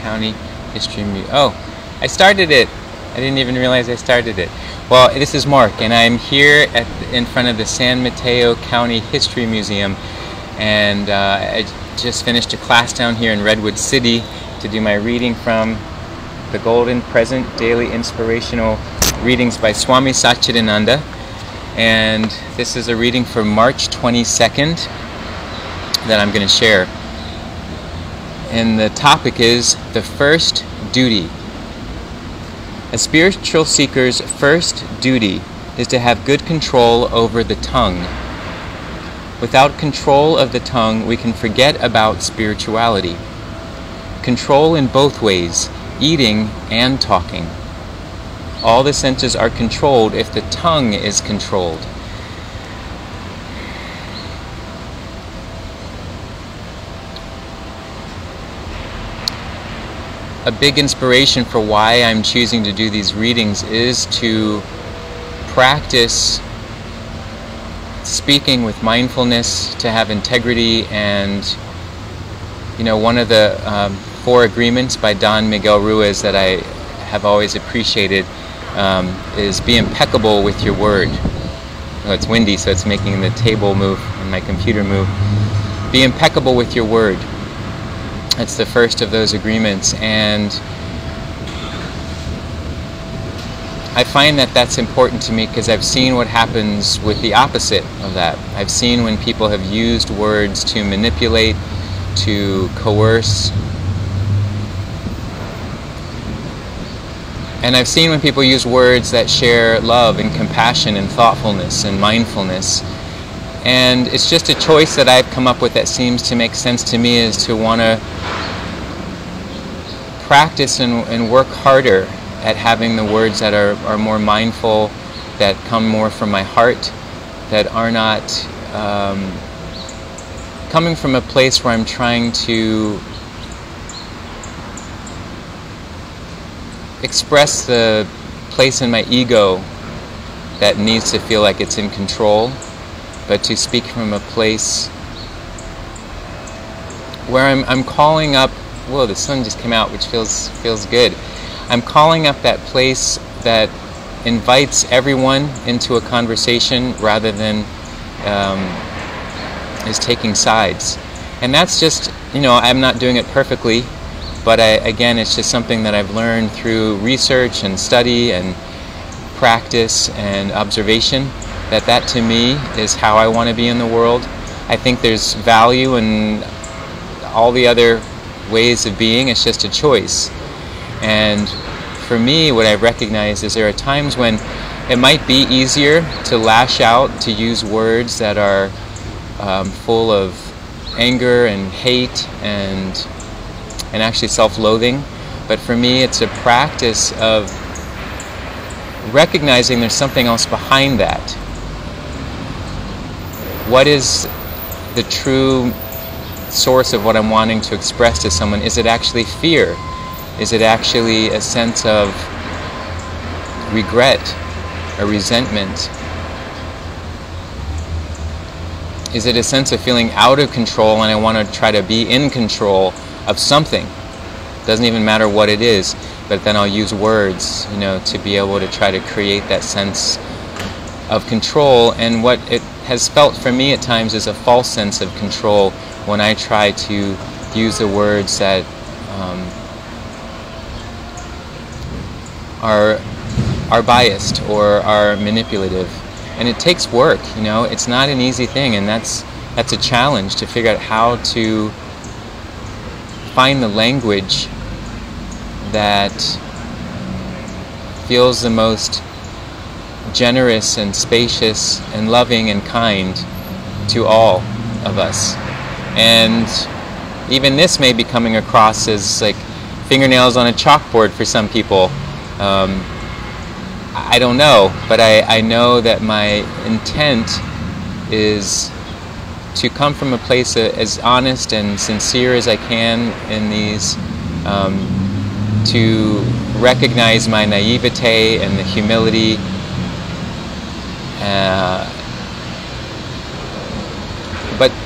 County History Museum. Oh, I started it. I didn't even realize I started it. Well, this is Mark, and I'm here in front of the San Mateo County History Museum, and I just finished a class down here in Redwood City to do my reading from The Golden Present Daily Inspirational Readings by Swami Satchidananda. And this is a reading for March 22nd that I'm going to share. And the topic is the first duty. A spiritual seeker's first duty is to have good control over the tongue. Without control of the tongue, we can forget about spirituality. Control in both ways, eating and talking. All the senses are controlled if the tongue is controlled. A big inspiration for why I'm choosing to do these readings is to practice speaking with mindfulness, to have integrity, and one of the 4 agreements by Don Miguel Ruiz that I have always appreciated is be impeccable with your word. Well, it's windy, so it's making the table move and my computer move. Be impeccable with your word. That's the first of those agreements, and I find that that's important to me because I've seen what happens with the opposite of that. I've seen when people have used words to manipulate, to coerce, and I've seen when people use words that share love and compassion and thoughtfulness and mindfulness. And it's just a choice that I've come up with that seems to make sense to me, is to want to practice and work harder at having the words that are more mindful, that come more from my heart, that are not coming from a place where I'm trying to express the place in my ego that needs to feel like it's in control, but to speak from a place where I'm calling up. Whoa, the sun just came out, which feels good. I'm calling up that place that invites everyone into a conversation rather than is taking sides. And that's just, I'm not doing it perfectly, but again, it's just something that I've learned through research and study and practice and observation, that to me is how I want to be in the world. I think there's value in all the other ways of being. It's just a choice. And for me, what I've recognized is there are times when it might be easier to lash out, to use words that are full of anger and hate and actually self-loathing. But for me, it's a practice of recognizing there's something else behind that. What is the true source of what I'm wanting to express to someone? Is it actually fear? Is it actually a sense of regret or resentment? Is it a sense of feeling out of control and I want to try to be in control of something? Doesn't even matter what it is, but then I'll use words, to be able to try to create that sense of control. And what it has felt for me at times is a false sense of control when I try to use the words that are biased or are manipulative. And it takes work, it's not an easy thing, and that's a challenge to figure out how to find the language that feels the most generous and spacious and loving and kind to all of us. And even this may be coming across as like fingernails on a chalkboard for some people. I don't know, but I know that my intent is to come from a place as honest and sincere as I can in these, to recognize my naivete and the humility,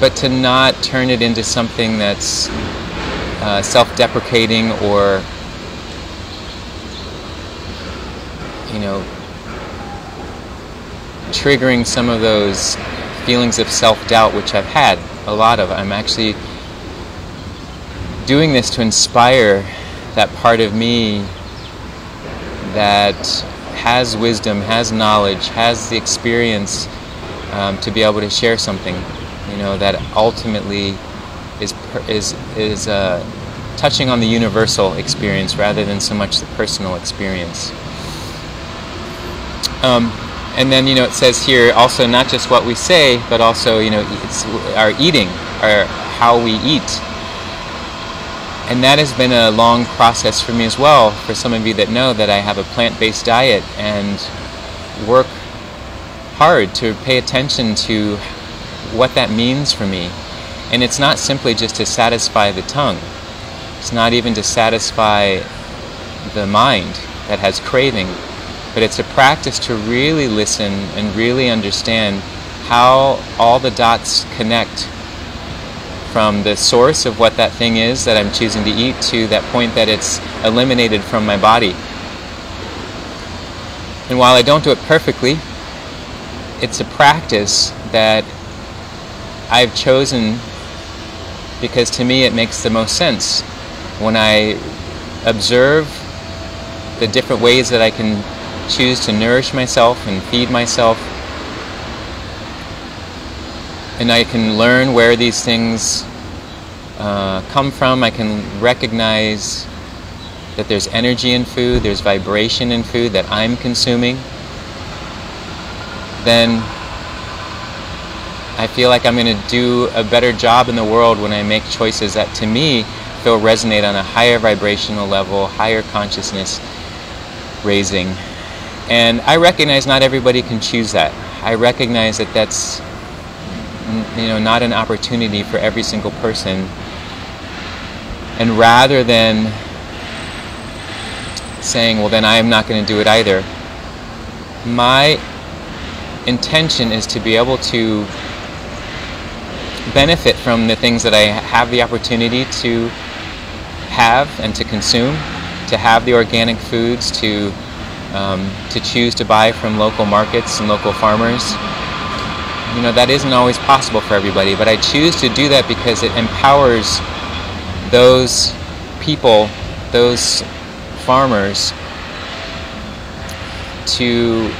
but to not turn it into something that's self-deprecating or, triggering some of those feelings of self-doubt, which I've had a lot of. I'm actually doing this to inspire that part of me that has wisdom, has knowledge, has the experience to be able to share something, that ultimately is touching on the universal experience rather than so much the personal experience. And then, it says here also not just what we say, but also, it's our eating, or how we eat. And that has been a long process for me as well. For some of you that know that I have a plant-based diet and work hard to pay attention to what that means for me. And it's not simply just to satisfy the tongue. It's not even to satisfy the mind that has craving. But it's a practice to really listen and really understand how all the dots connect from the source of what that thing is that I'm choosing to eat to that point that it's eliminated from my body. And while I don't do it perfectly, it's a practice that I've chosen because to me it makes the most sense. When I observe the different ways that I can choose to nourish myself and feed myself, and I can learn where these things come from. I can recognize that there's energy in food, there's vibration in food that I'm consuming. Then I feel like I'm going to do a better job in the world when I make choices that to me feel resonate on a higher vibrational level, higher consciousness raising. And I recognize not everybody can choose that. I recognize that that's not an opportunity for every single person. And rather than saying, well, then I am not going to do it either, my intention is to be able to benefit from the things that I have the opportunity to have and to consume, to have the organic foods, to choose to buy from local markets and local farmers. That isn't always possible for everybody, but I choose to do that because it empowers those people, those farmers, to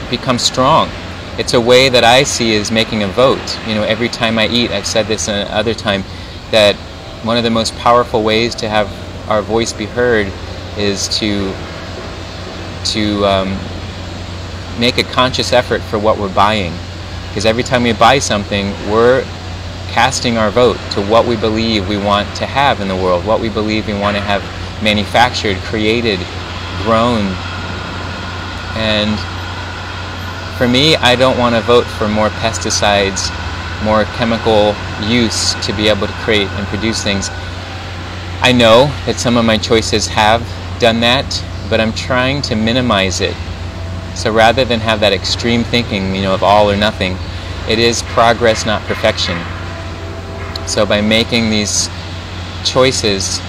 become strong. It's a way that I see as making a vote. Every time I eat, I've said this another time, that one of the most powerful ways to have our voice be heard is to make a conscious effort for what we're buying. Because every time we buy something, we're casting our vote to what we believe we want to have in the world, what we believe we want to have manufactured, created, grown. And for me, I don't want to vote for more pesticides, more chemical use to be able to create and produce things. I know that some of my choices have done that, but I'm trying to minimize it. So rather than have that extreme thinking, of all or nothing, it is progress, not perfection. So by making these choices,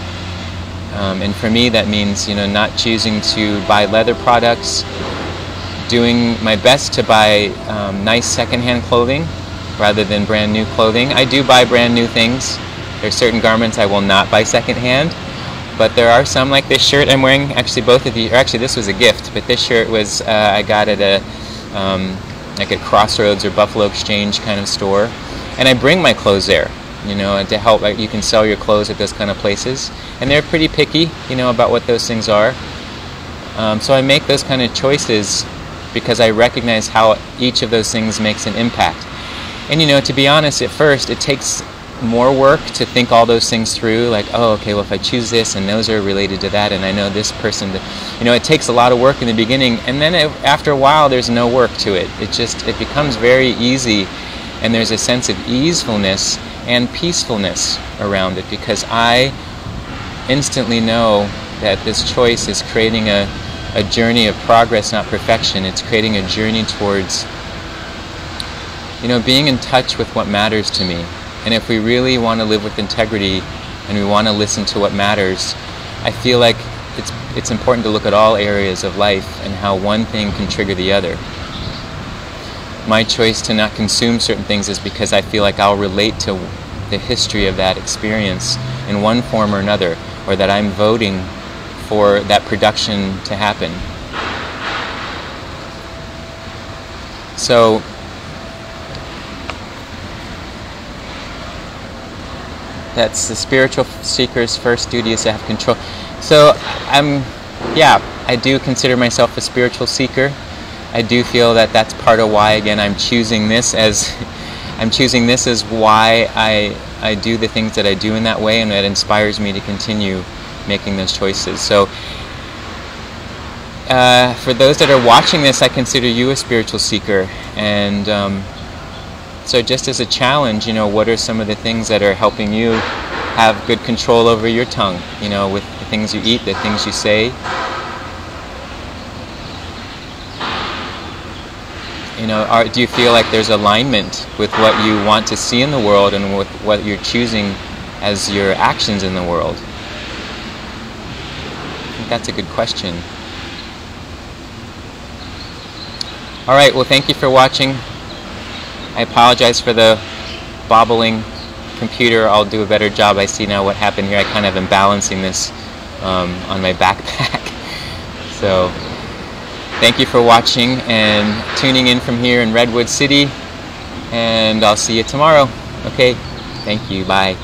and for me that means, not choosing to buy leather products, doing my best to buy nice secondhand clothing rather than brand new clothing. I do buy brand new things. There are certain garments I will not buy secondhand. But there are some, like this shirt I'm wearing. Actually, both of these, or actually this was a gift, but this shirt was I got at a like a Crossroads or Buffalo Exchange kind of store, and I bring my clothes there, to help. You can sell your clothes at those kind of places, and they're pretty picky, about what those things are. So I make those kind of choices because I recognize how each of those things makes an impact. And to be honest, at first it takes more work to think all those things through, like, oh, okay, well, if I choose this and those are related to that, and I know this person, it takes a lot of work in the beginning, and then after a while there's no work to it. It becomes very easy, and there's a sense of easefulness and peacefulness around it, because I instantly know that this choice is creating a journey of progress, not perfection. It's creating a journey towards being in touch with what matters to me. And if we really want to live with integrity, and we want to listen to what matters, I feel like it's important to look at all areas of life and how one thing can trigger the other. My choice to not consume certain things is because I feel like I'll relate to the history of that experience in one form or another, or that I'm voting for that production to happen. So that's the spiritual seeker's first duty, is to have control. So I do consider myself a spiritual seeker. I do feel that that's part of why, again, I'm choosing this as why I do the things that I do in that way, and that inspires me to continue making those choices. So for those that are watching this, I consider you a spiritual seeker, and so just as a challenge, what are some of the things that are helping you have good control over your tongue, with the things you eat, the things you say? Do you feel like there's alignment with what you want to see in the world and with what you're choosing as your actions in the world? I think that's a good question. Alright, well, thank you for watching. I apologize for the bobbling computer. I'll do a better job. I see now what happened here. I kind of am balancing this on my backpack. So thank you for watching and tuning in from here in Redwood City, and I'll see you tomorrow. Okay, thank you, bye.